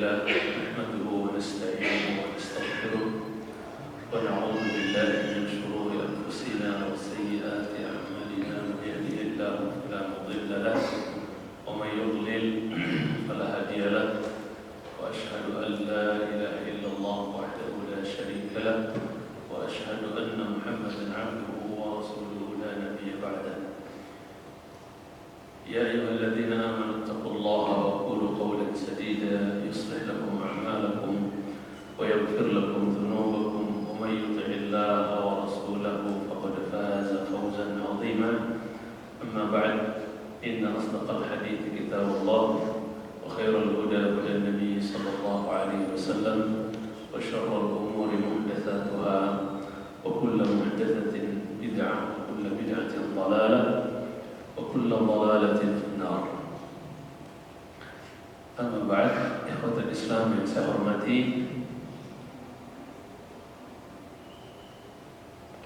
لله نحمده ونستعينه ونستغفره ونعوذ بالله من شرور أنفسنا وسيئات أعمالنا من يهده الله فلا مضل له ومن يضلل فلا هادي له وأشهد أن لا إله إلا الله وحده لا شريك له وأشهد أن محمدا عبده ورسوله لا نبي بعده. يا أيها الذين آمنوا اتقوا الله وقولوا قولا سديدا يصلح لكم أعمالكم ويغفر لكم ذنوبكم ومن يطع الله ورسوله فقد فاز فوزا عظيما. أما بعد إن أصدق الحديث كتاب الله وخير الهدى هدى النبي صلى الله عليه وسلم وشر الأمور محدثاتها وكل محدثة بدعة وكل بدعة ضلالة وكل ضلالة في النار. أما بعد إخوة الإسلام yang saya hormati,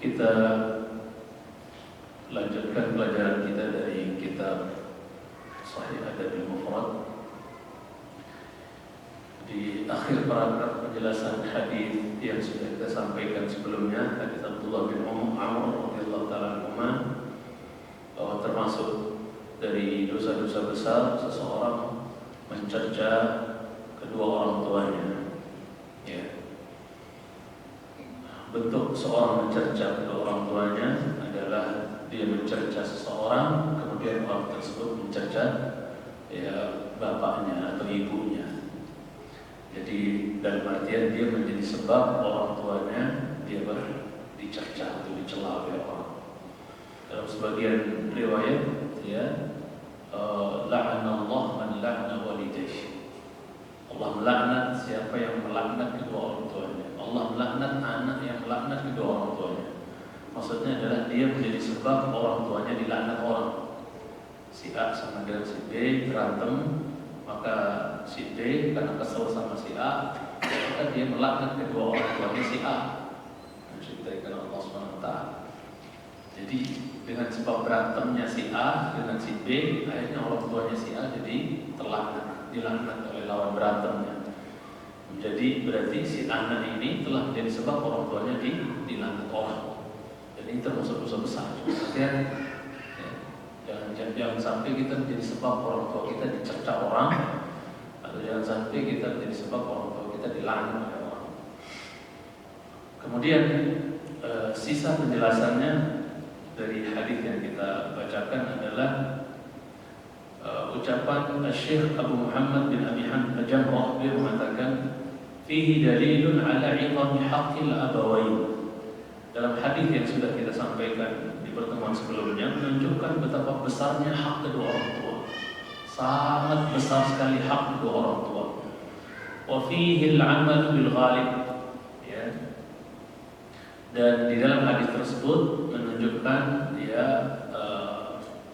kita lanjutkan pelajaran kita dari kitab Sahih Adabil Mufrad. Di akhir paragraf penjelasan hadis yang sudah kita sampaikan sebelumnya, hadis Abdullah bin Amr radhiyallahu taala anhuma, bahwa termasuk dari dosa-dosa besar seseorang mencerca kedua orang tuanya. Ya. Bentuk seorang mencerca kedua orang tuanya adalah dia mencerca seseorang, kemudian orang tersebut mencerca bapaknya atau ibunya. Jadi dalam artian dia menjadi sebab orang tuanya dia dicerca atau dicela oleh orang. Dalam sebagian riwayat, la'anallah man la'na walidayhi. Allah melaknat siapa yang melaknat kedua orang tuanya. Allah melaknat anak yang melaknat kedua orang tuanya. Maksudnya adalah dia menjadi sebab orang tuanya dilaknat orang. Si A sama dengan si B berantem, maka si B karena kesel sama si A, maka dia melaknat kedua orang tuanya si A. Menceritakan Allah SWT. Jadi dengan sebab berantemnya si A dengan si B, akhirnya orang tuanya si A jadi dilaknat oleh lawan berantemnya. Jadi berarti si anak ini telah menjadi sebab orang tuanya dilaknat orang. Dan ini termasuk dosa besar. Jangan sampai kita menjadi sebab orang tua kita dicerca orang, atau jangan sampai kita menjadi sebab orang tua kita dilaknat oleh orang. Kemudian sisa penjelasannya dari hadis yang kita bacakan adalah ucapan Syekh Abu Muhammad bin Abi Hamzah Jamrah. Dia mengatakan fihi dalilun ala 'idhami haqqil abawain. Dalam hadis yang sudah kita sampaikan di pertemuan sebelumnya menunjukkan betapa besarnya hak kedua orang tua. Sangat besar sekali hak kedua orang tua. Wa fihi al-'amal bil ghalib. Dan di dalam hadis tersebut menunjukkan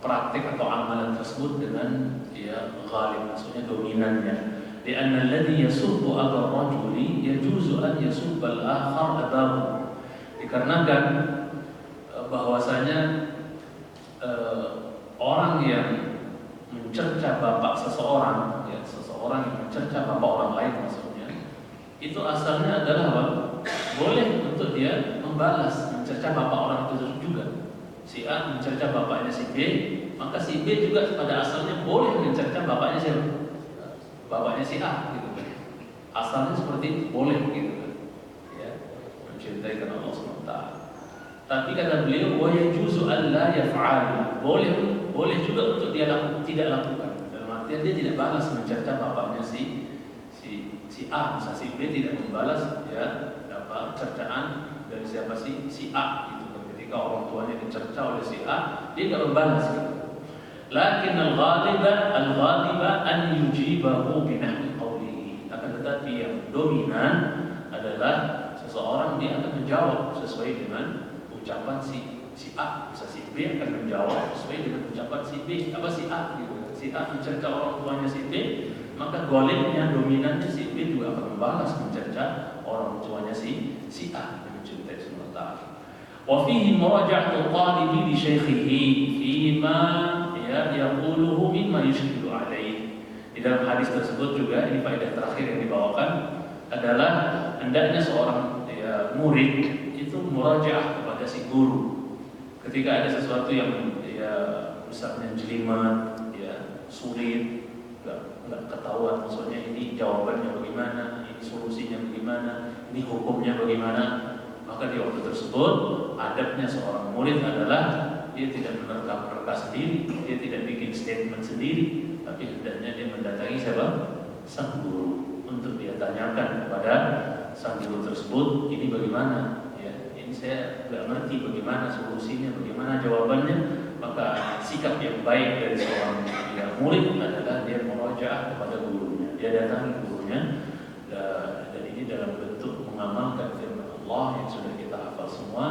praktik atau amalan tersebut dengan ghalib, maksudnya dominannya. Li'anna alladhi yasubbu aba rajuli yajuzu an yasubba al-akhar abahu. Dikarenakan bahwasanya orang yang mencerca bapak seseorang, seseorang yang mencerca bapak orang lain maksudnya, itu asalnya adalah boleh untuk dia membalas mencerca bapak orang itu juga. Si A mencerca bapaknya si B, maka si B juga pada asalnya boleh mencerca bapaknya siapa? Bapaknya si A, gitu kan. Asalnya seperti itu, boleh gitu kan. Ya, mencintai karena Allah SWT. Tapi kata beliau, wa yajuzu an la yaf'al. Boleh juga untuk dia tidak lakukan. Dalam artian dia tidak balas mencerca bapaknya si A, misalnya si B tidak membalas cercaan dari siapa si A gitu. Ketika orang tuanya dicerca oleh si A, dia tidak membalas gitu. Lakin al-ghaliba an yujibahu binahwi qawlihi. Akan tetapi yang dominan adalah seseorang dia akan menjawab sesuai dengan ucapan si A. Bisa si B akan menjawab sesuai dengan ucapan si B, si A gitu. Si A mencerca orang tuanya si B, maka ghalibnya, dominannya si B juga akan membalas mencerca orang tuanya si A. Mencintai SWT. Wa fihi muraja'atu talibi li shaykhihi fima yaquluhu mimma yushkilu alaihi. Di dalam hadis tersebut juga ini faedah terakhir yang dibawakan adalah hendaknya seorang murid itu murajaah kepada si guru. Ketika ada sesuatu yang misalnya jelimet, sulit, nggak ketahuan maksudnya ini jawabannya bagaimana, ini solusinya bagaimana, ini hukumnya bagaimana, maka di waktu tersebut adabnya seorang murid adalah dia tidak menerka-nerka sendiri, dia tidak bikin statement sendiri, tapi hendaknya dia mendatangi siapa? Sang guru untuk dia tanyakan kepada sang guru tersebut, ini bagaimana? Ya, ini saya nggak ngerti bagaimana solusinya, bagaimana jawabannya. Maka sikap yang baik dari seorang murid adalah dia murojaah kepada gurunya, dia datangi gurunya, dan ini dalam bentuk mengamalkan firman Allah yang sudah kita hafal semua.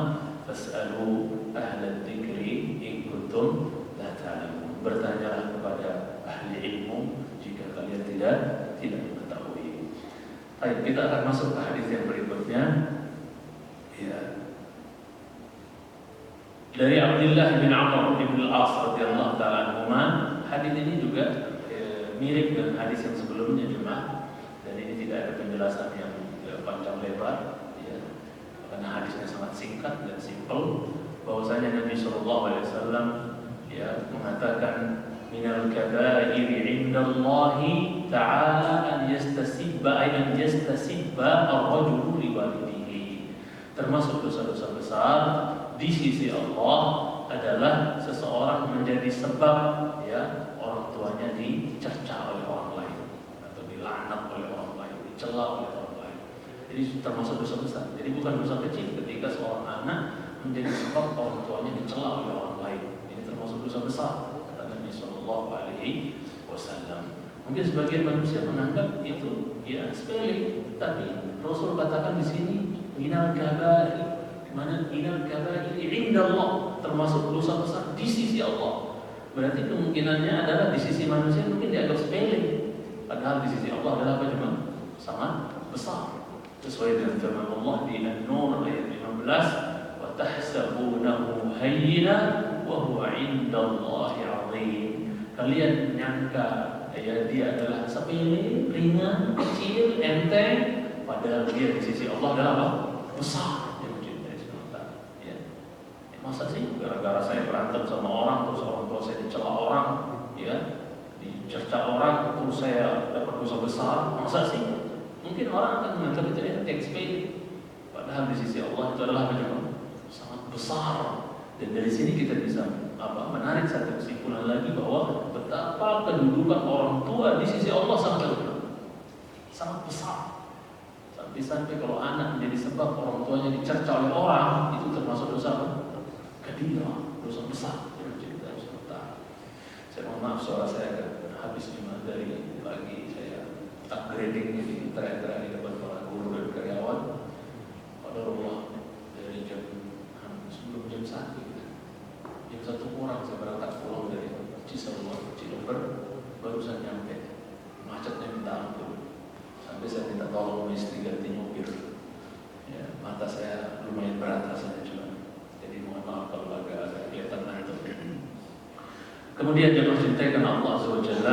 Fas'alu ahla dzikri in kuntum la ta'lamun. Bertanyalah kepada ahli ilmu jika kalian tidak mengetahui. Baik, kita akan masuk ke hadis yang berikutnya. Ya. Dari Abdullah bin Amr bin Al-As radhiyallahu taala anhuma, hadis ini juga mirip dengan hadis yang sebelumnya jemaah, dan ini tidak ada penjelasan yang panjang lebar. Karena hadisnya sangat singkat dan simpel, bahwasanya Nabi Shallallahu Alaihi Wasallam mengatakan minal kabairi indallahi ta'ala an yastasibba ar-rajulu liwalidihi. Termasuk dosa-dosa besar di sisi Allah adalah seseorang menjadi sebab orang tuanya dicerca oleh orang lain atau dilaknat oleh orang lain, dicela oleh orang lain. Jadi termasuk dosa besar. Jadi bukan dosa kecil ketika seorang anak menjadi sebab orang tuanya dicela oleh orang lain. Ini termasuk dosa besar kata Nabi Sallallahu Alaihi Wasallam. Mungkin sebagian manusia menganggap itu sepele, tapi Rasul katakan di sini minal kabair, mana minal kabair indallah, termasuk dosa besar di sisi Allah. Berarti kemungkinannya adalah di sisi manusia mungkin dianggap sepele, padahal di sisi Allah adalah apa cuma sangat besar. Sesuai dengan firman Allah di An-Nur ayat 15, wa tahsabunahu hayyinan wa huwa 'indallahi 'azim. Kalian menyangka dia adalah sepele, ringan, kecil, enteng, padahal dia di sisi Allah adalah apa? Besar. Dia mencintai semesta. Masa sih gara-gara saya berantem sama orang terus orang tua saya dicela orang, dicerca orang terus saya dapat dosa besar? Masa sih? Mungkin orang akan menganggap itu enteng, sepele, padahal di sisi Allah itu adalah sangat besar. Dan dari sini kita bisa menarik satu kesimpulan lagi bahwa betapa kedudukan orang tua di sisi Allah sangat besar. Sampai kalau anak menjadi sebab orang tuanya dicerca oleh orang, itu termasuk dosa kabirah, dosa besar. Saya mohon maaf suara saya habis dari lagi saya upgrading ini terakhir di depan para guru dan karyawan. Qadarullah dari sebelum jam 1 jam 1 kurang saya berangkat pulang dari Cilegon, barusan nyampe, macetnya minta ampun, sampai saya minta tolong istri ganti nyopir. Mata saya lumayan berat rasanya juga, jadi mohon maaf kalau agak kelihatan ngantuk. Kemudian jemaah cintai karena Allah SWT,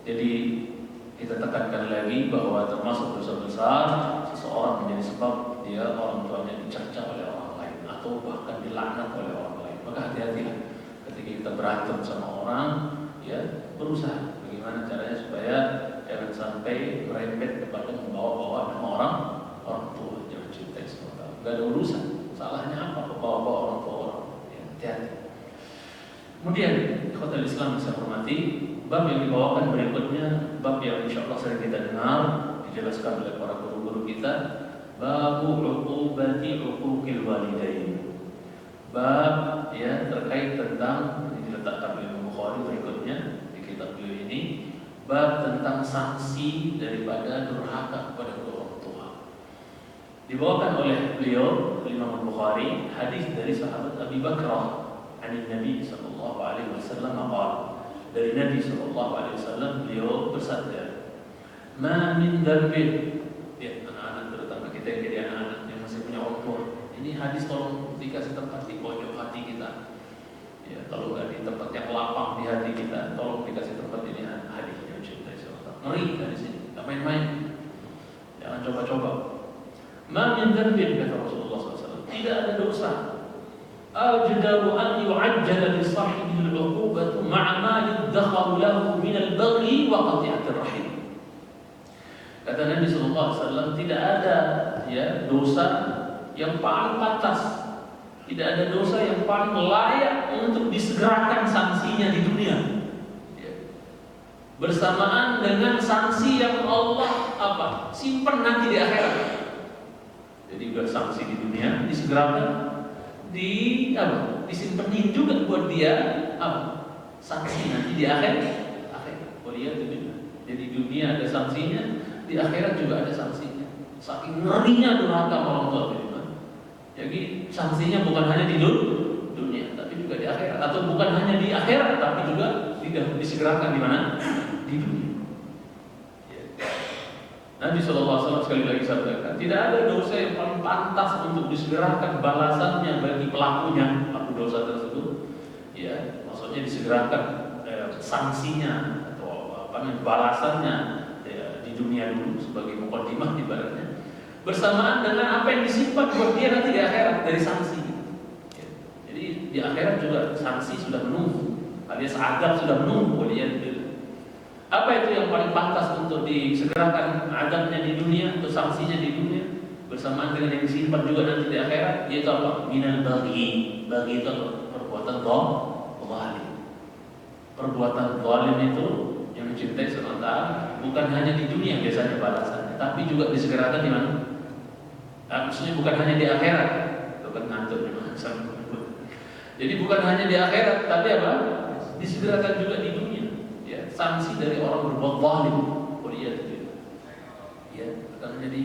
jadi kita tekankan lagi bahwa termasuk dosa besar seseorang menjadi sebab dia orang tuanya dicerca oleh orang lain atau bahkan dilaknat oleh orang lain. Maka hati-hatilah ketika kita berantem sama orang, berusaha bagaimana caranya supaya jangan sampai merembet kepada membawa-bawa nama orang tua. Jangan cintai semua. Gak ada urusan. Salahnya apa? Membawa-bawa orang tua orang. Hati-hati. Kemudian ikhwatul Islam bisa hormati, bab yang dibawakan berikutnya, bab yang insya Allah sering kita dengar, dijelaskan oleh para guru-guru kita, babu uqubati uquqil walidain. Bab terkait tentang, ini diletakkan oleh Bukhari berikutnya di kitab beliau ini, bab tentang sanksi daripada durhaka kepada kedua orang tua. Dibawakan oleh beliau Imam Bukhari hadis dari sahabat Abi Bakrah dari Nabi sallallahu alaihi wasallam qala, dari Nabi sallallahu alaihi wasallam beliau bersabda, "Ma min dzambin." Anak-anak terutama kita yang jadi anak-anak yang masih punya orang tua. Ini hadis tolong dikasih tempat di pojok hati kita. Ya, kalau nggak di tempat yang lapang di hati kita, tolong dikasih tempat ini hadisnya cintai serta. Ngeri dari sini, nggak main-main. Jangan coba-coba. Ma min dzambin kata Rasulullah SAW. Tidak ada dosa ajdaru an yu'ajjala li sahibihi al-'uqubatu ma'a ma yadkhalu lahu min al-baghi wa qati'atir rahim. Kata Nabi SAW, tidak ada dosa yang paling pantas, tidak ada dosa yang paling layak untuk disegerakan sanksinya di dunia, bersamaan dengan sanksi yang Allah simpan nanti di akhirat. Jadi juga sanksi di dunia disegerakan, disimpenin juga buat dia sanksi nanti di akhirat. Jadi dunia ada sanksinya, di akhirat juga ada sanksinya. Saking ngerinya durhaka orang tua. Jadi sanksinya bukan hanya di dunia, tapi juga di akhirat. Atau bukan hanya di akhirat, tapi juga disegerakan di mana? Di dunia. Nabi SAW sekali lagi sampaikan, tidak ada dosa yang paling pantas untuk disegerakan balasannya bagi pelakunya, pelaku dosa tersebut. Ya, maksudnya disegerakan sanksinya atau balasannya di dunia dulu sebagai muqaddimah ibaratnya, bersamaan dengan apa yang disimpan buat dia nanti di akhirat dari sanksi. Jadi di akhirat juga sanksi sudah menunggu, alias azab sudah menunggu. Apa itu yang paling pantas untuk disegerakan azabnya di dunia atau sanksinya di dunia bersamaan dengan yang disimpan juga nanti di akhirat? Yaitu apa? Minal baghi. Baghi itu perbuatan zalim. Perbuatan zalim itu yang mencintai sementara bukan hanya di dunia biasanya balasannya, tapi juga disegerakan di mana? Maksudnya bukan hanya di akhirat. Itu kan ngantuk memang. Jadi bukan hanya di akhirat, tapi apa? Disegerakan juga di dunia. Ya, sanksi dari orang berbuat zalim. Akan menjadi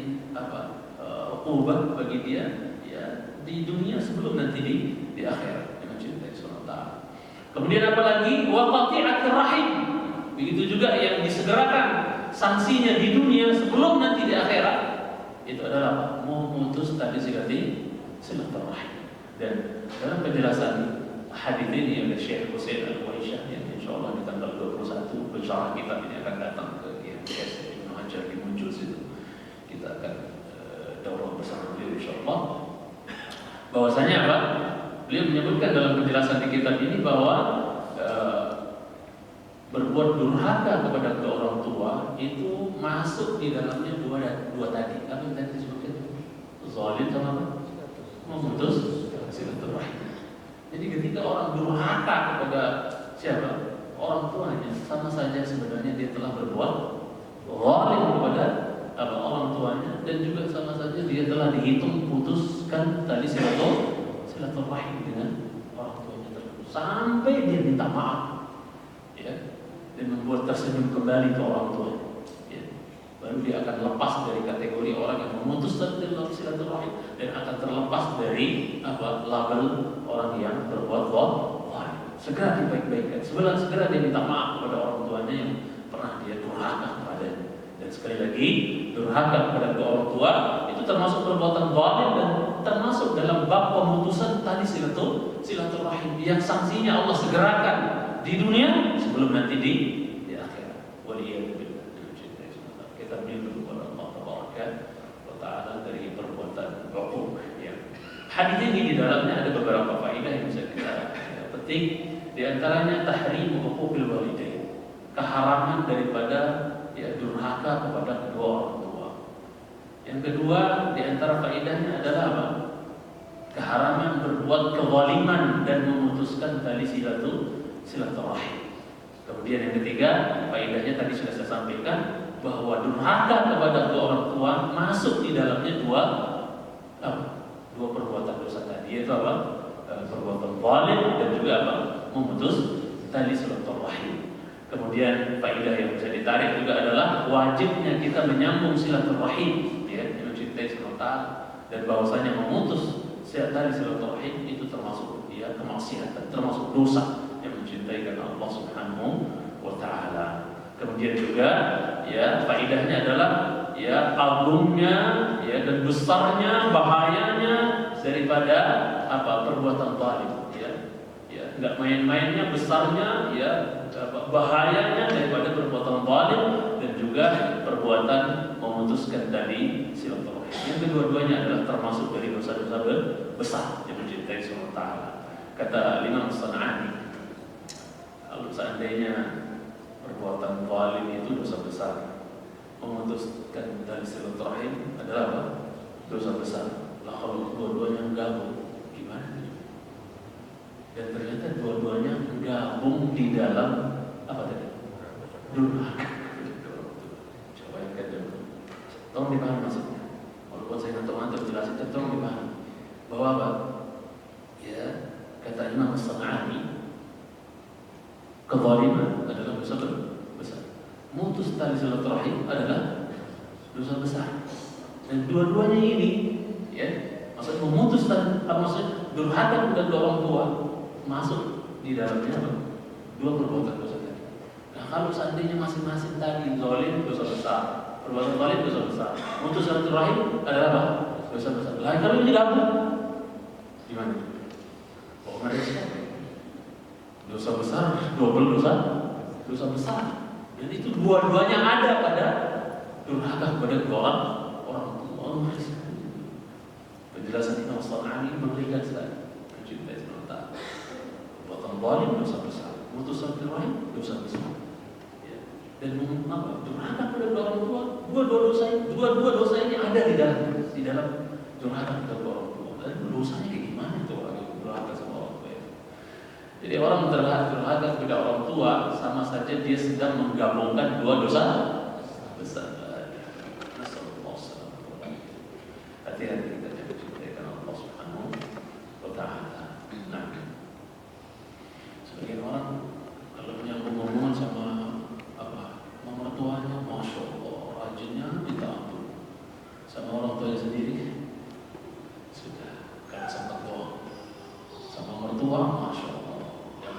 uqubat bagi dia di dunia sebelum nanti di akhirat yang mencintai SWT. Kemudian apalagi wa qati'atir rahim. Begitu juga yang disegerakan sanksinya di dunia sebelum nanti di akhirat, itu adalah memutus tali silaturahim. Dan dalam penjelasan hadis ini oleh Syekh Husain Al-Quraisyah yang insyaallah di tanggal 21 pensyarah kitab ini akan datang ke IMTS Ibnu Hajar di Muncul situ. Kita akan daurah bersama beliau insyaallah. Bahwasanya apa? Beliau menyebutkan dalam penjelasan di kitab ini bahwa berbuat durhaka kepada kedua orang tua itu masuk di dalamnya dua tadi. Apa yang tadi disebutkan? Zalim sama apa? Memutus silaturahim. Jadi ketika orang durhaka kepada siapa? Orang tuanya, sama saja sebenarnya dia telah berbuat zalim kepada orang tuanya, dan juga sama saja dia telah dihitung putuskan tali silaturahim dengan orang tuanya tersebut sampai dia minta maaf, dan membuat tersenyum kembali ke orang tuanya. Baru dia akan lepas dari kategori orang yang memutus silaturahim dan akan terlepas dari label orang yang berbuat zalim. Segera dibaik-baikkan, segera dia minta maaf kepada orang tuanya yang pernah dia durhaka kepadanya. Dan sekali lagi, durhaka kepada kedua orang tua itu termasuk perbuatan zalim dan termasuk dalam bab pemutusan tali silaturahim yang sanksinya Allah segerakan di dunia sebelum nanti di akhirat. Waliyadzubillah. Kita berlindung kepada Allah Taala dari perbuatan uquq. Hadis ini di dalamnya ada beberapa faedah yang bisa kita petik. Di antaranya tahrim uquqil walidain, keharaman daripada durhaka kepada kedua orang tua. Yang kedua di antara faedahnya adalah apa? Keharaman berbuat kezaliman dan memutuskan tali silaturahim. Kemudian yang ketiga, faedahnya tadi sudah saya sampaikan bahwa durhaka kepada kedua orang tua masuk di dalamnya dua perbuatan dosa tadi, yaitu apa? Perbuatan zalim dan juga apa? Memutus tali silaturahim. Kemudian faedah yang bisa ditarik juga adalah wajibnya kita menyambung silaturahim, yang mencintai sementara, dan bahwasanya memutus tali silaturahim itu termasuk kemaksiatan, termasuk dosa yang mencintai karena Allah Subhanahu wa Ta'ala. Kemudian juga faedahnya adalah agungnya dan besarnya bahayanya daripada perbuatan zalim. nggak main-mainnya, besarnya, ya bahayanya daripada perbuatan zalim dan juga perbuatan memutuskan dari silaturahim. Yang kedua-duanya adalah termasuk dari dosa-dosa besar yang mencintai Allah Taala. Kata Imam San'ani, kalau seandainya perbuatan zalim itu dosa besar, memutuskan dari silaturahim adalah apa? Dosa besar. Lah kalau dua-duanya gabung, gimana? Dan ternyata dua-duanya gabung di dalam apa tadi? Durhaka. Coba yang kedua. Tolong dipahami maksudnya. Walaupun saya ngantuk-ngantuk jelasin, tolong dipahami bahwa apa? Ya, kata Imam As-San'ani, kezaliman adalah dosa besar. Mutus tali silaturahim adalah dosa besar. Dan dua-duanya ini, ya, maksudnya memutus tali, maksudnya durhaka kepada orang tua masuk di dalamnya dua perbuatan dosa tadi. Nah, kalau seandainya masing-masing tadi zalim dosa besar, perbuatan zalim dosa besar, mutus silaturahim adalah apa? Dosa besar. Lain kalau ini gabung, gimana? Oh, mereka dosa besar, double dosa besar. Dan itu dua-duanya ada pada durhaka kepada orang tua. Penjelasan Imam San'ani mengerikan sekali. Mencintai sebentar. Perbuatan zalim dosa besar, mutus silaturahim dosa besar. Ya. Dan apa? Durhaka kepada orang tua, dua-dua dosa ini ada di dalam durhaka kepada orang tua. Dan dosanya kayak gimana itu orang yang durhaka sama orang tua? Jadi orang durhaka kepada orang tua sama saja dia sedang menggabungkan dua dosa besar. Hati-hati kita jangan cintaikan Allah Subhanahu wa Ta'ala. Nah, sebagian orang kalau menyambung hubungan sama sama mertuanya, masya Allah, rajinnya minta ampun. Sama orang tuanya sendiri sudah kan sempat doang. Sama mertua, masya Allah, yang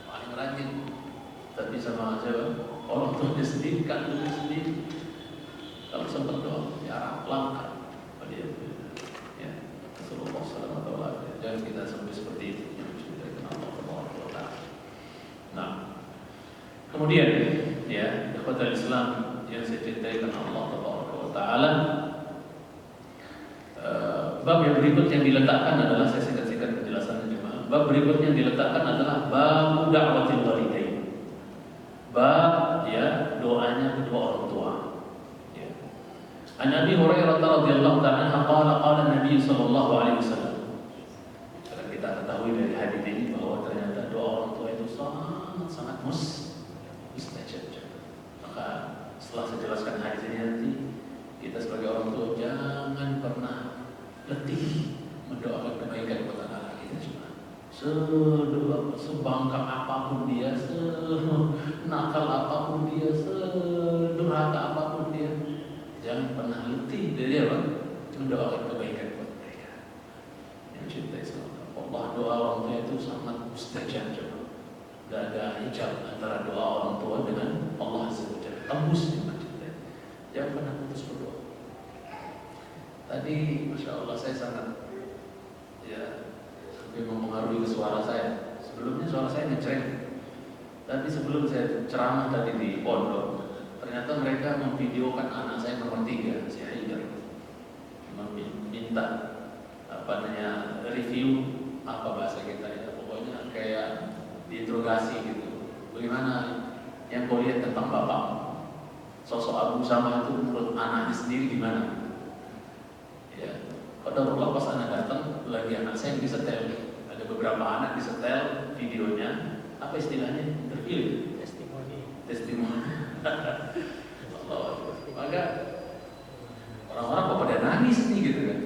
paling rajin. Tapi sama siapa? Orang tuanya sendiri, kandungnya sendiri. Kalau sempat doang, ya langkah. Ya, Rasulullah SAW. Jangan kita sampai seperti itu. Nah, kemudian ya, ikhwatul Islam yang saya cintai karena Allah Taala. Bab yang berikut yang diletakkan adalah, saya singkat-singkat penjelasannya cuma. Bab berikutnya yang diletakkan adalah bab da'watil walidain. Bab ya doanya kedua orang tua. An Abi Hurairah radhiyallahu ta'ala qala Nabi sallallahu alaihi wasallam. Karena kita ketahui dari hadis ini bahwa ternyata doa orang tua itu sangat mustajab. Maka setelah saya jelaskan hadis ini nanti, kita sebagai orang tua jangan pernah letih mendoakan kebaikan buat anak kita. Cuma sebangkang apapun dia, senakal apapun dia, sedurhaka apapun dia, jangan pernah letih dari apa? Mendoakan kebaikan buat mereka. Yang cintai sama Allah, doa orang tua itu sangat mustajab. Tidak ada hijab antara doa orang tua dengan Allah Azza wa Jalla. Tembus dengan cintai. Jangan pernah putus berdoa. Tadi, masya Allah, saya sangat sampai mempengaruhi suara saya. Sebelumnya suara saya ngecreng. Tapi sebelum saya ceramah tadi di pondok, ternyata mereka memvideokan anak saya nomor 3, si Haidar, meminta review bahasa kita ya, pokoknya kayak diinterogasi gitu. Bagaimana yang kau lihat tentang bapak? Sosok Abu Sama itu menurut anaknya sendiri gimana? Ya, pada waktu pas anak datang, lagi anak saya yang disetel. Ada beberapa anak disetel videonya. Apa istilahnya? Interview, testimoni. Allah. Maka orang-orang kok pada nangis nih gitu kan?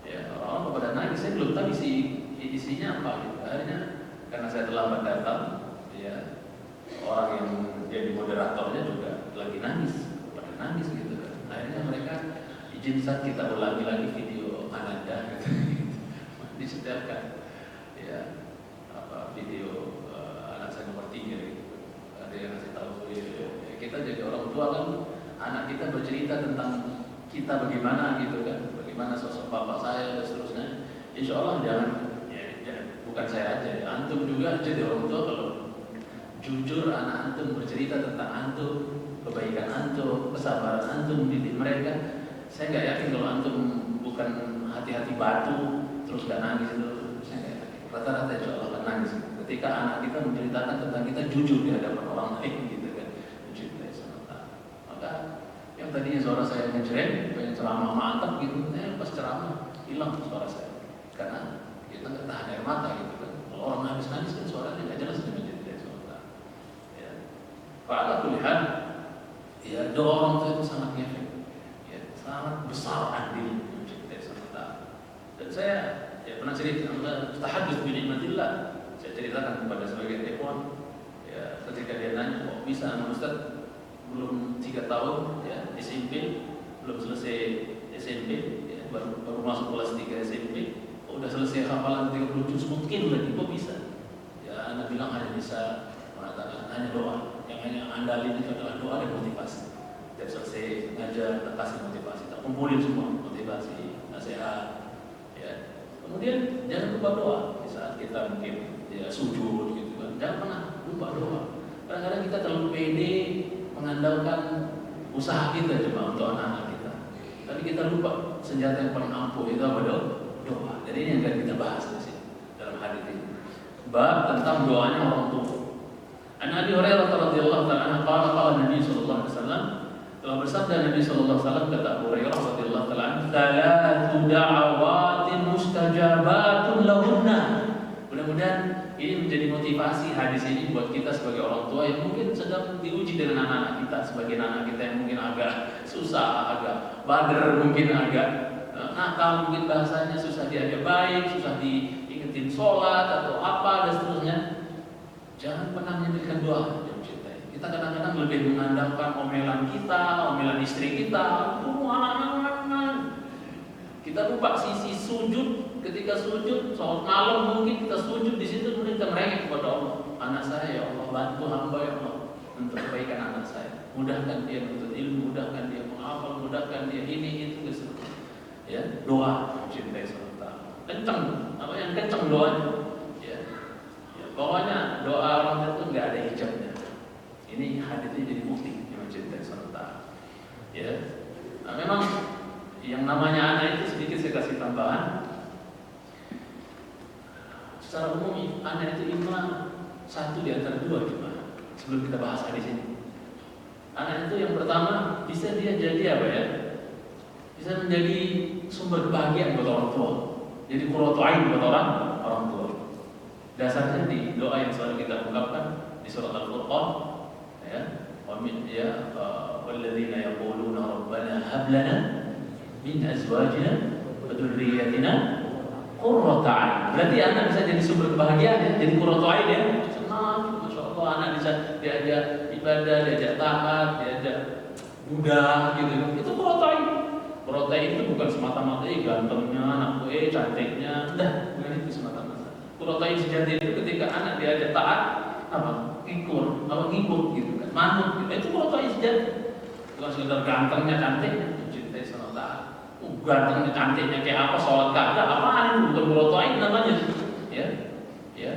Ya, orang-orang kok pada nangis. Saya belum tahu isinya apa gitu. Akhirnya karena saya terlambat datang, ya orang yang jadi moderatornya juga lagi nangis, pada nangis gitu kan. Akhirnya mereka izin saat kita ulangi lagi video Ananda gitu. Disetelkan ya video anak saya nomor 3 gitu. Ada yang ngasih tahu kita jadi orang tua kan, anak kita bercerita tentang kita bagaimana gitu kan, bagaimana sosok bapak saya dan seterusnya. Insya Allah jangan bukan saya aja ya, antum juga jadi orang tua kalau jujur anak antum bercerita tentang antum, kebaikan antum, kesabaran antum mendidik mereka, saya nggak yakin kalau antum bukan hati-hati batu terus nggak nangis itu, saya nggak yakin. Rata-rata insya Allah akan nangis ketika anak kita menceritakan tentang kita jujur di hadapan orang lain gitu kan. Maka yang tadinya suara saya ngejreng, pengen ceramah mantap gitu, pas ceramah hilang suara saya karena kita nggak tahan air mata gitu kan. Kalau orang nangis-nangis kan suaranya nggak jelas di masjid dari suara. Ya, kalau kulihat, ya doa orang tua itu sangat ngefek, ya, sangat besar andil mencintai serta. Dan saya ya pernah cerita, tahadduts bi nikmatillah. Saya ceritakan kepada sebagian ikhwan, ya ketika dia nanya kok bisa Ustaz belum 3 tahun ya SMP, belum selesai SMP, ya, baru masuk kelas 3 SMP, udah selesai hafalan 30 juz, mungkin lagi kok bisa. Ya anak bilang hanya bisa mengatakan hanya doa, yang hanya andalin itu adalah doa dan motivasi. Dan selesai ngajar, tak kasih motivasi, tak kumpulin semua motivasi, nasihat. Ya. Kemudian jangan lupa doa di saat kita mungkin ya sujud gitu kan, jangan pernah lupa doa. Kadang-kadang kita terlalu pede mengandalkan usaha kita cuma untuk anak-anak kita, tapi kita lupa senjata yang paling ampuh itu apa? Doa. Jadi ini yang akan kita bahas di sini dalam hadis ini. Bab tentang doanya orang tua. An Abi Hurairah radhiyallahu ta'ala qala Nabi sallallahu alaihi wasallam, telah bersabda Nabi sallallahu alaihi wasallam, kata Abu Hurairah radhiyallahu ta'ala, "Tsalatu da'awatin mustajabatun lahunna." Mudah-mudahan ini menjadi motivasi hadis ini buat kita sebagai orang tua yang mungkin sedang diuji dengan anak-anak kita, sebagai anak kita yang mungkin agak susah, agak bader, mungkin agak nakal, mungkin bahasanya susah diajak baik, susah diingetin sholat atau apa dan seterusnya. Jangan pernah menyebutkan doa yang mencintai. Kita kadang-kadang lebih mengandalkan omelan kita, omelan istri kita, anak-anak. Kita lupa sisi sujud. Ketika sujud, sholat malam mungkin kita sujud di situ, kemudian kita merengek kepada Allah. Anak saya ya Allah, bantu hamba ya Allah untuk kebaikan anak saya. Mudahkan dia menuntut ilmu, mudahkan dia menghafal, mudahkan dia ini itu gitu. Ya, doa mencintai serta kencang, apa yang kencang doanya. Ya, pokoknya doa orang itu nggak ada hijabnya. Ini hadisnya jadi bukti mencintai serta. Ya, nah, memang yang namanya anak itu sedikit saya kasih tambahan. Secara umum anak itu imam satu di antara dua cuma. Sebelum kita bahas hadis ini, anak itu yang pertama bisa dia jadi apa ya? Bisa menjadi sumber kebahagiaan buat orang tua. Jadi qurratu ain buat orang tua. Dasarnya di doa yang selalu kita ungkapkan di surat Al-Furqan, ya, wa min ya walladzina yaquluna rabbana hab lana min azwajina wa dhurriyyatina qurrata ain. Berarti anak bisa jadi sumber kebahagiaan ya, jadi qurratu ain ya. Senang, Masya Allah anak bisa diajak ibadah, diajak taat, diajak mudah gitu. Itu qurratu ain. Qurratu ain itu bukan semata-mata gantengnya anak gue, cantiknya, udah bukan itu semata-mata. Qurratu ain sejati itu ketika anak diajak taat apa? Ngikut gitu kan, manut gitu. Itu qurratu ain sejati. Bukan sekedar gantengnya, cantiknya, mencintai sama taat. Gantengnya, cantiknya kayak apa, sholat kagak, apaan itu, bukan qurratu ain namanya. Ya,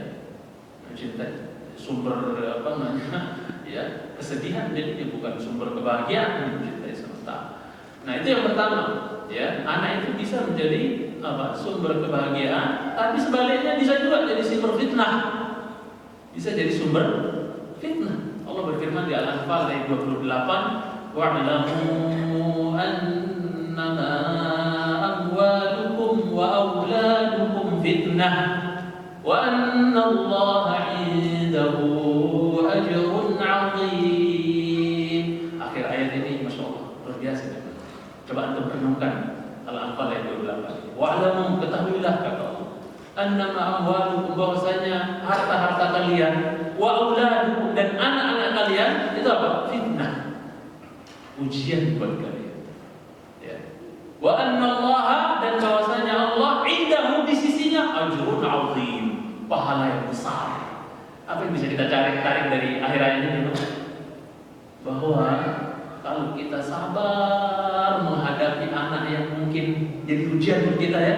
mencintai sumber apa namanya, ya kesedihan, jadi dia bukan sumber kebahagiaan, mencintai serta. Nah itu yang pertama, ya anak itu bisa menjadi apa, sumber kebahagiaan, tapi sebaliknya bisa juga jadi sumber fitnah, bisa jadi sumber fitnah. Allah berfirman di Al-Anfal ayat 28, wa'lamu annama amwalukum wa auladukum fitnah wa anna Allah 'indahu ajrun 'azim. Akhir ayat ini Masya Allah luar biasa. Coba antum renungkan Al-Anfal ayat 28. Wa'lamu, ketahuilah kata Allah, annama amwalukum, bahwasanya harta-harta kalian, wa auladukum, dan anak-anak kalian itu apa? Fitnah, ujian buat kalian. Ya. Wa anna Allah, dan bahwasanya Allah indahu, di sisinya, ajrun 'azim, pahala yang besar. Apa yang bisa kita tarik dari akhir ayat ini? Bahwa kalau kita sabar menghadapi anak yang mungkin jadi ujian buat kita ya,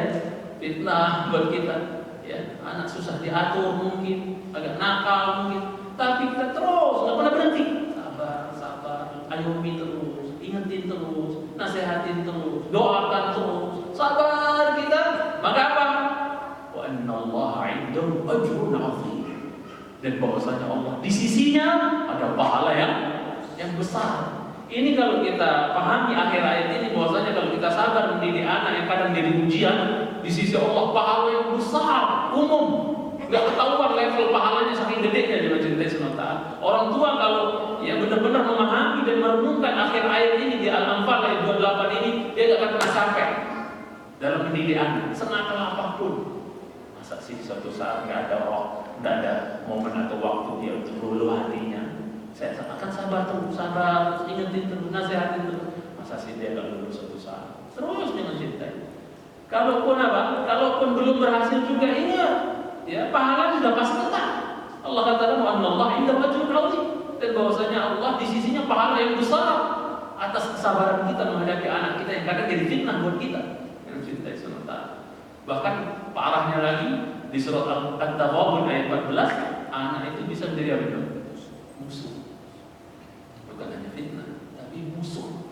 fitnah buat kita, ya anak susah diatur mungkin, agak nakal mungkin, tapi kita terus nggak pernah berhenti. Sabar, ayomi terus, ingetin terus, nasihatin terus, doakan terus, sabar kita. Maka apa? Wa innallaha 'indahu ajrun 'azim. Dan bahwasanya Allah di sisinya ada pahala yang besar. Ini kalau kita pahami akhir ayat ini, bahwasanya kalau kita sabar mendidik anak yang kadang jadi ujian, di sisi Allah pahala yang besar, umum, nggak ketahuan level pahalanya saking gedenya di Majelis Sunata. Orang tua kalau yang benar-benar memahami dan merenungkan akhir ayat ini di Al-Anfal ayat 28 ini, dia nggak akan pernah capek dalam mendidik anak, senakal apapun. Masa sih suatu saat nggak ada waktu, nggak ada momen atau waktu dia untuk luluh hatinya. Saya akan sabar terus, ingetin terus, nasihatin terus. Masa sih dia nggak lulus suatu saat? Terus dengan cintai. Kalaupun apa? Kalaupun belum berhasil juga, ingat, ya pahala sudah pasti tetap. Allah katakan wa anallahu 'indahu ajrun 'azim, dan bahwasanya Allah di sisinya pahala yang besar atas kesabaran kita menghadapi anak kita yang kadang jadi fitnah buat kita. Yang cintai sementara. Bahkan parahnya lagi di surat At-Taghabun ayat 14, anak itu bisa menjadi apa? Musuh. Bukan hanya fitnah, tapi musuh.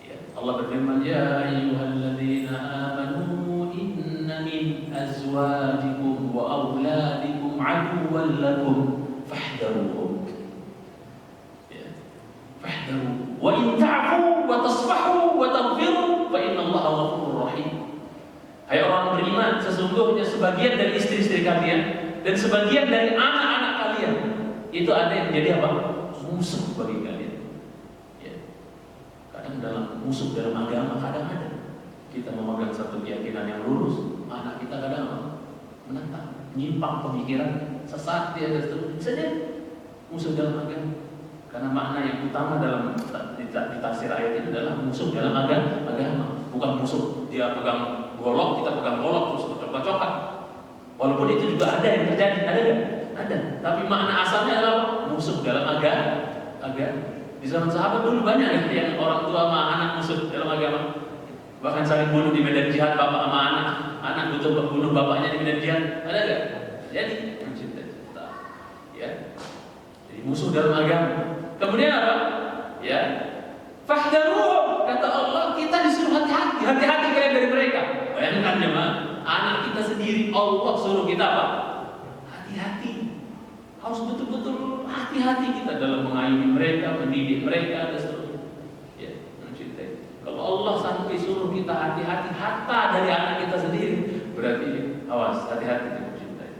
Ya, Allah berfirman, ya ayyuhalladzina amanu inna min azwajikum wa auladikum aduwwan lakum fahdharuhum. Ya. Fahdharu. Wa in ta'fu wa tasfahu wa taghfiru fa innallaha ghafurur rahim. Hai orang beriman, sesungguhnya sebagian dari istri-istri kalian dan sebagian dari anak-anak kalian itu ada yang menjadi apa? Musuh bagi kalian. Ya. Kadang dalam musuh dalam agama kadang ada. Kita memegang satu keyakinan yang lurus, anak kita kadang apa? Menentang, menyimpang pemikiran, sesat dia dan seterusnya. Bisa jadi musuh dalam agama. Karena makna yang utama dalam tafsir ayat ini adalah musuh dalam agama, bukan musuh dia pegang golok, kita pegang golok terus bacok-bacokan. Walaupun itu juga ada yang terjadi, ada kan? Ada. Tapi makna asalnya adalah musuh dalam agama. Di zaman sahabat dulu banyak yang orang tua sama anak musuh dalam agama. Bahkan saling bunuh di medan jihad, bapak sama anak butuh bunuh bapaknya di medan jihad. Ada enggak? Jadi mencinta. Ya. Jadi musuh dalam agama. Kemudian apa? Ya. Fahdharuhum, kata Allah, kita disuruh hati-hati kalian dari mereka. Bayangkan jemaah, anak kita sendiri Allah suruh kita apa? Hati-hati. Harus betul-betul hati-hati kita dalam mengayomi mereka, mendidik mereka dan seterusnya. Ya, mencintai. Kalau Allah sampai suruh kita hati-hati hatta dari anak kita sendiri, berarti awas, hati-hati kita mencintai.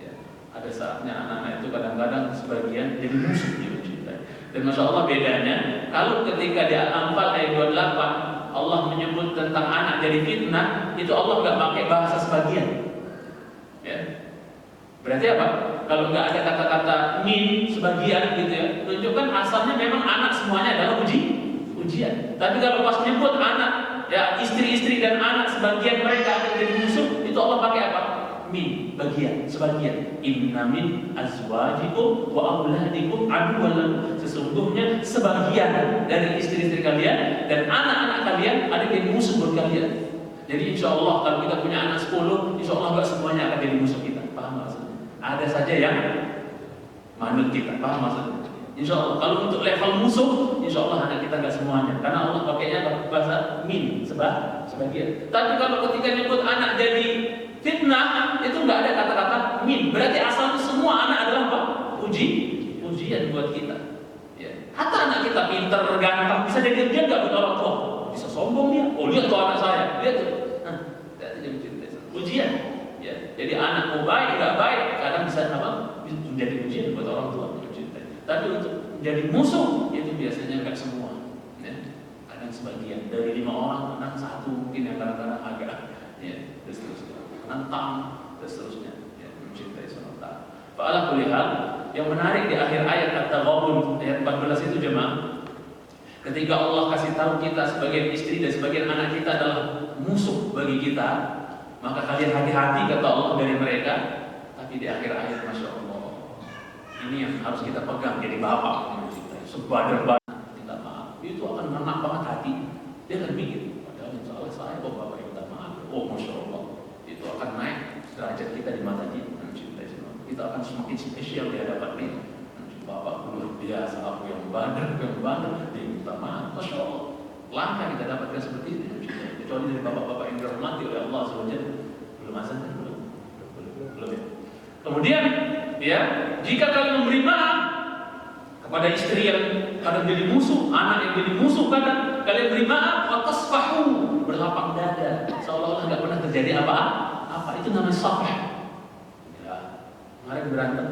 Ya, ada saatnya anak-anak itu kadang-kadang sebagian jadi musuh dia mencintai. Dan masya Allah bedanya, kalau ketika di Al-Anfal ayat 28 Allah menyebut tentang anak jadi fitnah, itu Allah nggak pakai bahasa sebagian. Ya. Berarti apa? Kalau nggak ada kata-kata min sebagian gitu ya, tunjukkan asalnya memang anak semuanya adalah ujian. Tapi kalau pas menyebut anak, ya istri-istri dan anak sebagian mereka akan jadi musuh, itu Allah pakai apa? Min, bagian, sebagian. Inna min azwajikum wa auladikum aduwwan lakum. Sesungguhnya sebagian dari istri-istri kalian dan anak-anak kalian ada yang musuh buat kalian. Jadi insya Allah kalau kita punya anak 10, insya Allah nggak semuanya akan jadi musuh kita. Paham maksudnya? Ada saja yang manut kita. Paham maksudnya? Insya Allah kalau untuk level musuh, insya Allah anak kita nggak semuanya. Karena Allah pakainya bahasa min, sebagian. Tapi kalau ketika nyebut anak jadi fitnah, itu nggak ada kata-kata min. Berarti asalnya semua anak adalah apa? Ujian buat kita. Ya. Hatta anak kita pintar, ganteng, bisa jadi ujian nggak buat orang tua? Bisa sombong dia. Oh lihat tuh anak saya, lihat tuh. Nah, ujian. Ya. Jadi anak mau baik, nggak baik, kadang bisa apa? Menjadi ujian buat orang tua. Tapi untuk menjadi musuh itu biasanya nggak semua. Ya. Kadang sebagian dari 5 orang, kadang 1 mungkin yang kadang-kadang agak. Ya, dan seterusnya. Menentang dan seterusnya, ya, mencintai sementara. Fa'ala kulli hal, yang menarik di akhir ayat At-Taghabun ayat 14 itu jemaah, ketika Allah kasih tahu kita sebagian istri dan sebagian anak kita adalah musuh bagi kita, maka kalian hati-hati kata Allah dari mereka. Tapi di akhir ayat, masya Allah, ini yang harus kita pegang jadi bapak mencintai. Sebadan-badan minta maaf, itu akan menak banget hati. Dia akan mikir, padahal insya Allah saya kok bapak yang minta maaf. Oh masya Allah, itu akan naik derajat kita di mata dia. kita akan semakin spesial di hadapan dia. Bapak luar biasa, aku yang bandar, dia minta maaf. Masya Allah, langka kita dapatkan seperti itu. Kecuali dari bapak-bapak yang dirahmati oleh Allah SWT. Belum azan kan? Belum ya. Kemudian, ya, jika kalian memberi maaf kepada istri yang kadang jadi musuh, anak yang jadi musuh kadang, kalian beri maaf, watasfahu, berlapang dada, seolah-olah nggak pernah terjadi apa-apa. Itu namanya safah. Ya, kemarin berantem,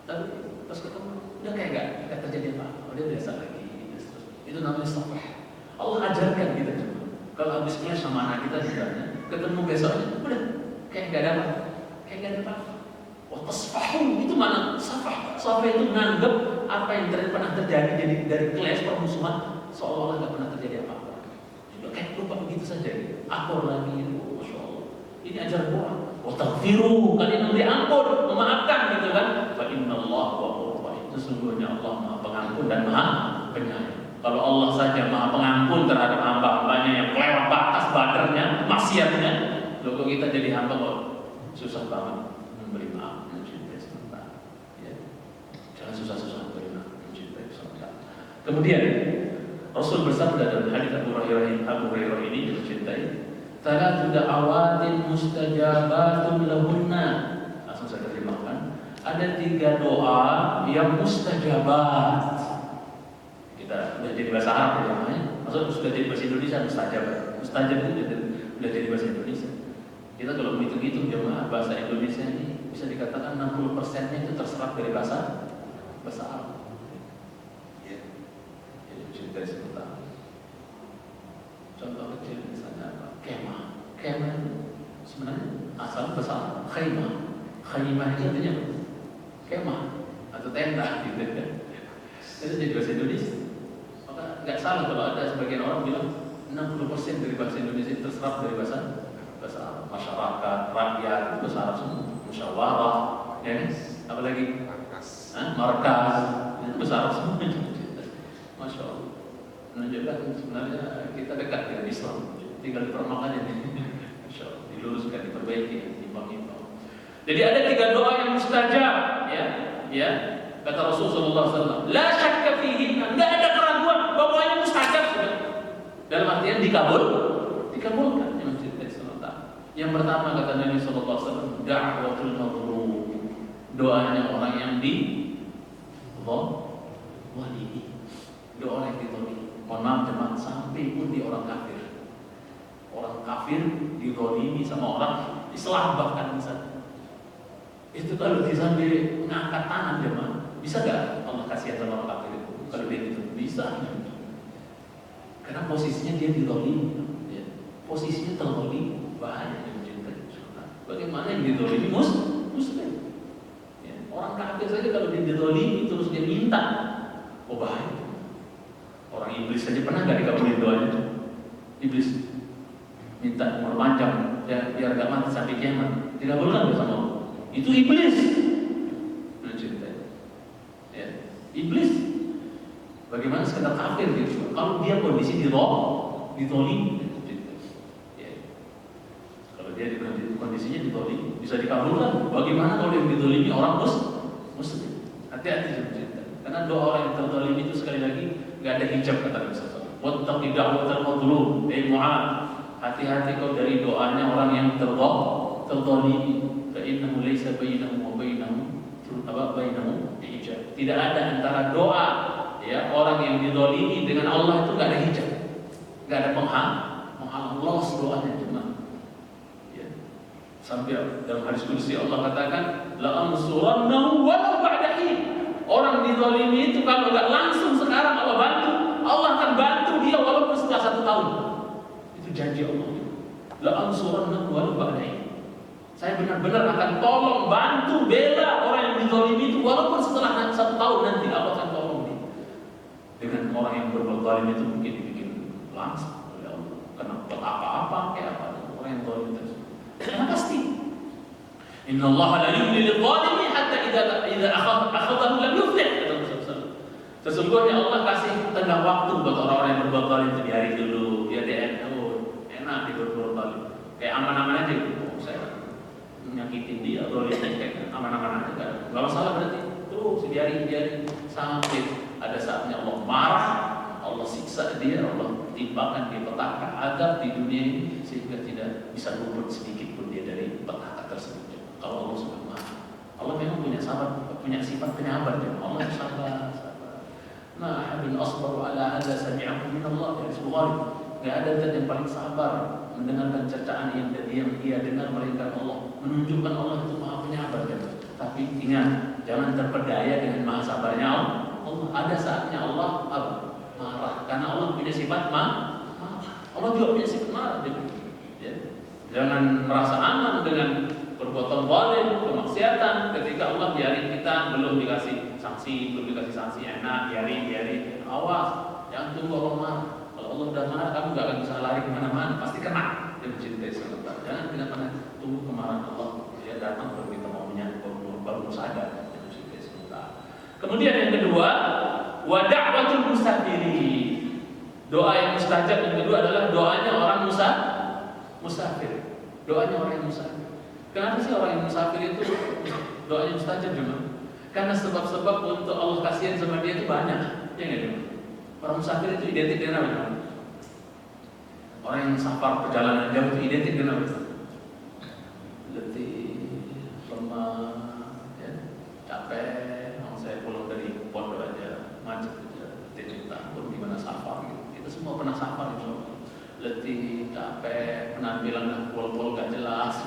tapi pas ketemu udah kayak nggak terjadi apa-apa, udah biasa lagi. Itu namanya safah. Allah ajarkan kita juga. Kalau habis kelas sama anak kita misalnya, ketemu besoknya, udah kayak nggak ada apa, kayak nggak ada apa-apa. Watasfahu, itu mana safah? Safah itu menganggap apa yang pernah terjadi jadi dari kelas permusuhan seolah-olah nggak pernah terjadi apa-apa. Juga kayak lupa begitu saja. Akur lagi, masya Allah. Ini ajar Quran. Wastaghfiru, kalian memberi ampun, memaafkan gitu kan? Fa innallaha ghafurur rahim. Sesungguhnya Allah Maha Pengampun dan Maha Penyayang. Kalau Allah saja Maha Pengampun terhadap hamba-hambanya yang kelewat batas badarnya, maksiatnya, loh kok kita jadi hamba kok susah banget memberi maaf, mencintai sementara. Ya. Jangan susah-susah memberi maaf, mencintai sementara. Kemudian Rasul bersabda dalam hadis Abu Hurairah ini mencintai, "Talatu da'awatin mustajabatun lahunna." Langsung saya terjemahkan. Ada 3 doa yang mustajabat. Kita sudah jadi bahasa Arab ya namanya. Maksudnya sudah jadi bahasa Indonesia mustajab. Mustajab itu sudah jadi bahasa Indonesia. Kita kalau menghitung-hitung jemaah bahasa Indonesia ini bisa dikatakan 60%-nya itu terserap dari bahasa Arab. Ya. Jadi cerita sebentar. Contoh kecil misalnya apa? Kemah. Kemah itu sebenarnya asal bahasa Arab. Khaymah. Khaymah itu artinya apa? Kemah atau tenda gitu kan. Itu jadi bahasa Indonesia. Maka nggak salah kalau ada sebagian orang bilang 60% dari bahasa Indonesia itu terserap dari bahasa Arab. Masyarakat, rakyat, itu bahasa Arab semua. Musyawarah, ya kan? Apalagi markas, itu bahasa Arab semua. Masya Allah. Menunjukkan sebenarnya kita dekat dengan Islam. Tinggal dipermakan aja nih. Masya Allah. Diluruskan, diperbaiki, diimbang-imbang. Jadi ada 3 doa yang mustajab, ya. Kata Rasulullah SAW, la syakka fihinna, nggak ada keraguan bahwanya mustajab sudah. Dalam artian dikabulkan. Yang pertama kata Nabi SAW, da'watul mazlum, doanya orang yang walimi, doa yang ditolong. Mohon maaf teman, sampai pun di orang kafir. Orang kafir didolimi sama orang Islam bahkan misalnya. Itu kalau sampai mengangkat tangan teman, bisa gak Allah kasihan sama orang kafir itu? Kalau dia gitu bisa. Karena posisinya dia didolimi, ya. Posisinya terlolimi. Bahaya yang mencintai surga. Bagaimana yang didolimi muslim? Ya, orang kafir saja kalau dia didolimi terus dia minta, oh bahaya. Orang iblis saja pernah nggak dikabulin doanya? Iblis minta umur panjang, ya, biar nggak mati sampai kiamat. Dikabulkan nggak sama Allah? Itu iblis mencintai. Ya, iblis. Bagaimana sekedar kafir gitu? Kalau dia kondisi didolimi. Dia kondisinya ditolimi, bisa dikabulkan. Bagaimana kalau yang ditolimi orang muslim? Hati-hati cerita. Karena doa orang yang tertolimi itu sekali lagi nggak ada hijab kata Nabi SAW. Wattaqi da'watal mazlum, Mu'ad. Hati-hati kau dari doanya orang yang tertolimi. Fa innahu laisa bainahu wa bainahu hijab. Tidak ada antara doa ya orang yang ditolimi dengan Allah itu nggak ada hijab, nggak ada penghalang. Los doanya cuma. Sampai dalam hadis qudsi Allah katakan, la ansurannahu walau ba'da hin. Orang dizalimi itu kalau enggak langsung sekarang Allah bantu, Allah akan bantu dia walaupun setelah 1 tahun. Itu janji Allah. La ansurannahu walau ba'da hin. Saya benar-benar akan tolong, bantu, bela orang yang dizalimi itu walaupun setelah 1 tahun nanti Allah akan tolong dia. Dengan orang yang berbuat zalim itu mungkin dibikin langsung oleh Allah. Karena apa-apa kayak apa orang yang zalim itu. Karena pasti Inna Allah la yumli lidh-dhalimi hatta idza akhadhahu lam yuflih. Sesungguhnya Allah kasih tenggang waktu buat orang-orang yang berbuat zalim itu, biarin dulu, biar dia enak dia berbuat zalim. Kayak aman-aman aja gitu. Saya nyakitin dia, dolim kayak aman-aman aja, nggak masalah berarti. Terus biarin sampai ada saatnya Allah marah, Allah siksa dia, Allah timpakan dia petaka adab di dunia ini sehingga tidak bisa luput sedikit pun dia dari petaka tersebut. Kalau Allah sudah marah, Allah memang punya sifat penyabar. Allah sabar. Nah, habin asbaru ala ada sami'ahu min Allah ya Bukhari. Enggak ada zat yang paling sabar mendengarkan cercaan yang dia dengar melainkan Allah. Menunjukkan Allah itu Maha Penyabar. Tapi ingat, jangan terpedaya dengan maha sabarnya Allah. Ada saatnya Allah marah, karena Allah punya sifat marah. Allah juga punya sifat marah. Ya. Jangan merasa aman dengan perbuatan zalim, kemaksiatan ketika Allah biarin kita belum dikasih sanksi enak, biarin. Awas, jangan tunggu Allah marah. Kalau Allah udah marah, kamu gak akan bisa lari kemana-mana, pasti kena. Dia mencintai sebentar. Jangan pernah tunggu kemarahan Allah. Dia datang baru kita maunya, baru sadar. Dia mencintai sebentar. Kemudian yang kedua, wa da'watul musafirin. Doa yang mustajab yang kedua adalah doanya orang musafir. Doanya orang yang musafir. Kenapa sih orang yang musafir itu doanya mustajab juga? Karena sebab-sebab untuk Allah kasihan sama dia itu banyak. Ya nggak juga? Orang musafir itu identik dengan apa? Orang yang safar perjalanan jauh itu identik dengan apa? Letih, lemah, ya, capek. Kalau saya pulang dari pondok aja macet aja, letih pun gimana safar gitu. Itu semua pernah safar gitu. Letih, capek, penampilan pol-pol gak jelas.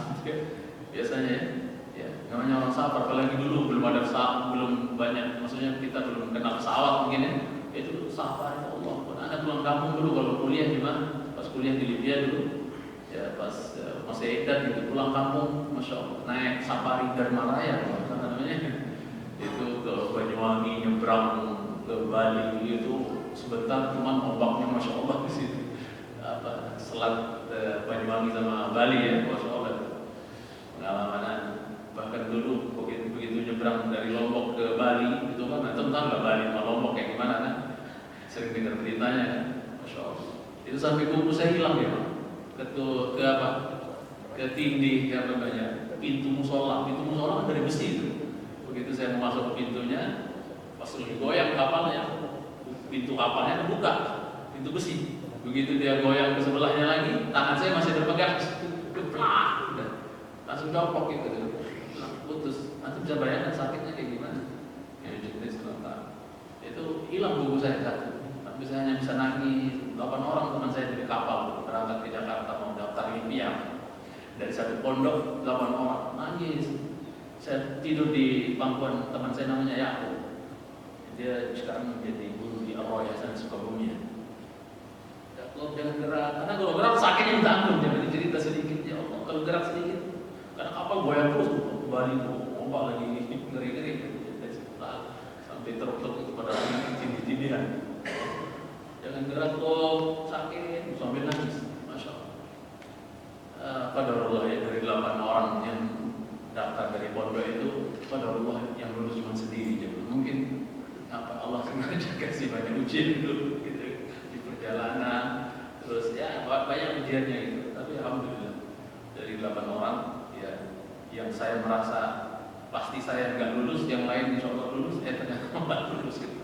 Biasanya ya, namanya orang safar. Apalagi dulu belum ada belum banyak, maksudnya kita belum kenal pesawat mungkin ya. Itu safar ya Allah. Anak pulang kampung dulu kalau kuliah gimana? Pas kuliah di Libya dulu, ya pas masih edan gitu pulang kampung, masya Allah naik safari Dharma Raya, apa namanya? Itu ke Banyuwangi nyebrang ke Bali itu sebentar cuman ombaknya masya Allah di situ. Apa selat Banyuwangi sama Bali ya, masya Allah. Pengalaman bahkan dulu begitu nyebrang dari Lombok ke Bali itu kan tentang nggak Bali sama Lombok kayak gimana kan, sering dengar beritanya kan, masya Allah. Itu sampai buku saya hilang ya, ke tindih apa namanya, pintu musola kan dari besi itu. Begitu saya mau masuk ke pintunya, pas lagi goyang kapalnya, pintu kapalnya terbuka, pintu besi. Begitu dia goyang ke sebelahnya lagi, tangan saya masih terpegang, geplak, udah langsung copok gitu, putus. Nanti bisa bayangkan sakitnya kayak gimana? Ya jadi sebentar, itu hilang buku saya satu. Tapi saya hanya bisa nangis. 8 orang teman saya dari kapal berangkat ke Jakarta mau daftar impian. Dari satu pondok 8 orang nangis. Saya tidur di pangkuan teman saya namanya Yakub. Dia sekarang menjadi guru di Yayasan Sukabumi. Kalau jangan gerak, karena kalau gerak sakitnya minta ampun. Jangan cerita sedikit ya Allah. Kalau gerak sedikit, karena kapal goyang terus Bali itu ombak lagi ngeri-ngeri sampai teruk-teruk pada tindih-tindihan. Jangan gerak kok sakit sampai nangis, masya Allah. Qadarullah ya, dari 8 orang yang daftar dari pondok itu, qadarullah yang lulus cuma sendiri. Jadi mungkin apa Allah sengaja kasih banyak ujian dulu gitu di perjalanan. Terus ya banyak ujiannya gitu. Tapi alhamdulillah dari 8 orang ya yang saya merasa pasti saya nggak lulus, yang lain insya Allah lulus, ternyata nggak lulus gitu.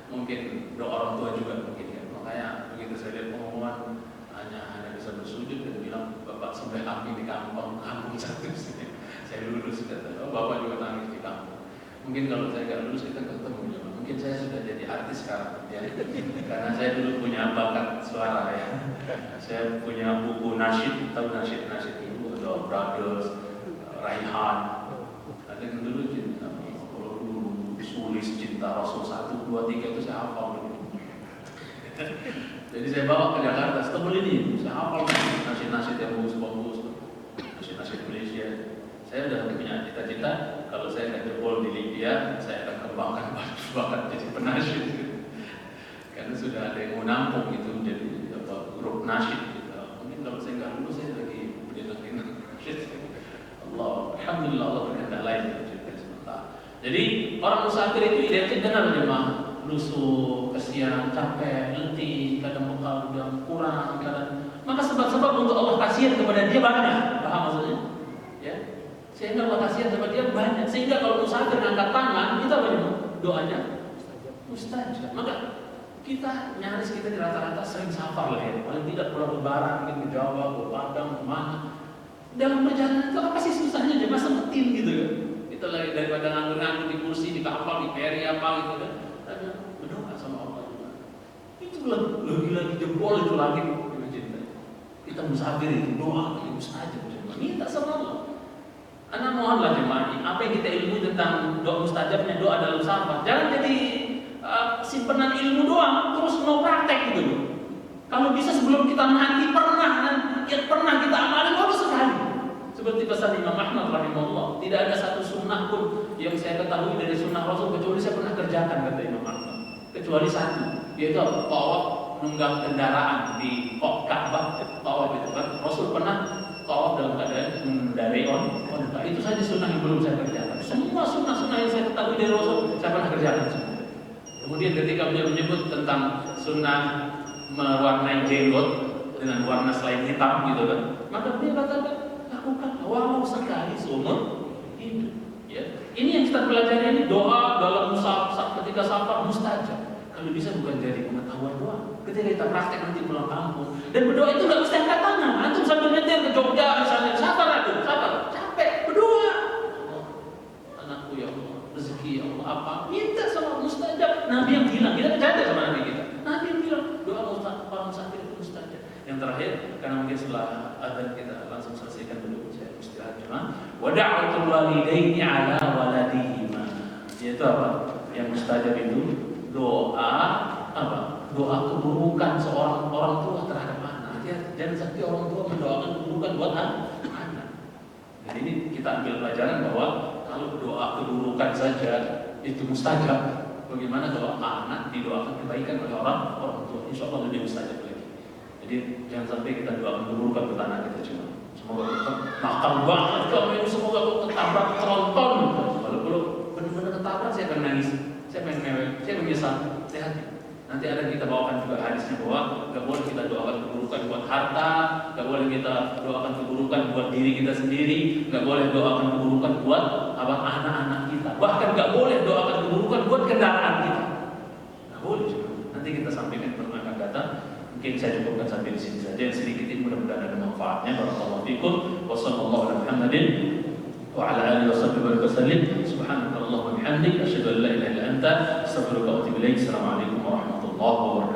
Mungkin doa orang tua juga mungkin ya. Makanya begitu saya lihat pengumuman hanya bisa bersujud dan bilang Bapak sampai amin di kampung satu sini. Saya lulus kata, oh Bapak juga nangis di kampung. Mungkin kalau saya nggak lulus kita ketemu ya. Mungkin saya sudah jadi artis sekarang ya. Karena saya dulu punya bakat suara ya. Saya punya buku nasyid, tahu nasyid itu ada Brothers, Raihan. Ada yang dulu kalau dulu sulis cinta Rasul 1, 2, 3 itu saya hafal dulu. Jadi saya bawa ke Jakarta, setebel ini saya hafal nasyid-nasyid yang bagus-bagus, nasyid-nasyid Malaysia. Saya sudah punya cita-cita kalau saya akan jebol di Libya, saya akan kembangkan bakat jadi penasyid. Karena sudah ada yang mau nampung gitu menjadi grup nasyid gitu. Mungkin kalau saya nggak lulus saya lagi berdiri nasyid. Alhamdulillah Allah berkehendak lain. Jadi orang musafir itu identik dengan memang lusuh, kesian, capek, letih, kadang bekal udah kurang, maka sebab-sebab untuk Allah kasihan kepada dia banyak. Paham maksudnya? Ya. Sehingga Allah kasihan sama dia banyak. Sehingga kalau musafir angkat tangan, kita bagaimana? Doanya mustajab. Maka kita nyaris kita di rata-rata sering safar lah ya. Paling tidak pulang lebaran, mungkin ke Jawa, ke Padang, kemana. Dalam perjalanan itu apa sih susahnya aja? Masa metin gitu kan? Kita lagi daripada nganggur-nganggur di kursi, di kapal, di peri apa gitu kan. Tapi berdoa sama Allah juga. Itu lagi jempol itu lagi di masjid. Kita musafir itu doa, itu mustajab. Minta sama Allah. Anak mohonlah jemaah, apa yang kita ilmu tentang doa mustajabnya doa dalam safar, jangan jadi simpenan ilmu doang terus mau praktek gitu loh. Kalau bisa sebelum kita mati pernah kita amalin bagus sekali. Seperti pesan Imam Ahmad rahimahullah, tidak ada satu sunnah pun yang saya ketahui dari sunnah Rasul kecuali saya pernah kerjakan, kata Imam Ahmad. Kecuali satu, yaitu tawaf nunggang kendaraan di Ka'bah. Tawaf itu kan Rasul pernah tawaf dalam keadaan mengendarai onta. Itu saja sunnah yang belum saya kerjakan. Semua sunnah-sunnah yang saya ketahui dari Rasul saya pernah kerjakan semua. Kemudian ketika beliau menyebut tentang sunnah mewarnai jenggot dengan warna selain hitam gitu kan, maka beliau katakan lakukan walau sekali seumur hidup. Ya. Ini yang kita pelajari, ini doa dalam ketika safar mustajab. Kalau bisa bukan jadi pengetahuan doang. Ketika kita praktek nanti pulang kampung dan berdoa itu nggak mesti angkat tangan. Antum sambil nyetir ke Jogja misalnya, sabar, capek berdoa. Allah, anakku ya Allah, rezeki ya Allah apa? Minta sama mustajab. Nabi yang bilang, kita bercanda sama Nabi kita. Nabi yang bilang doa mustajab itu mustajab. Yang terakhir, karena mungkin setelah adzan kita langsung selesaikan dulu, saya istirahat cuma. Wa da'watul walidaini ala waladihima. Yaitu apa? Yang mustajab itu doa apa? Doa keburukan seorang orang tua terhadap anak. Jangan sampai orang tua mendoakan keburukan buat anak. Jadi ini kita ambil pelajaran bahwa kalau doa keburukan saja itu mustajab, bagaimana kalau anak didoakan kebaikan oleh orang tua? Insya Allah lebih mustajab lagi. Jadi jangan sampai kita doakan keburukan buat anak kita cuma. Semoga kita nakal banget kamu ini, semoga kau ketabrak tronton. Kalau benar-benar ketabrak saya akan nangis, saya pengen mewek, saya menyesal, sehat. Nanti ada kita bawakan juga hadisnya bahwa gak boleh kita doakan keburukan buat harta, gak boleh kita doakan keburukan buat diri kita sendiri, gak boleh doakan keburukan buat anak-anak kita, bahkan gak boleh doakan keburukan buat kendaraan kita. Gak boleh juga. Nanti kita sampaikan pertemuan akan datang. Mungkin saya cukupkan sampai di sini saja. Yang sedikit ini mudah-mudahan ada manfaatnya. Barakallahu fikum. Wassallallahu ala Muhammadin wa ala alihi washabbihi wasallam. Subhanakallahumma wa bihamdik, asyhadu an la ilaha illa anta, astaghfiruka wa atubu ilaik. Assalamualaikum warahmatullahi wabarakatuh.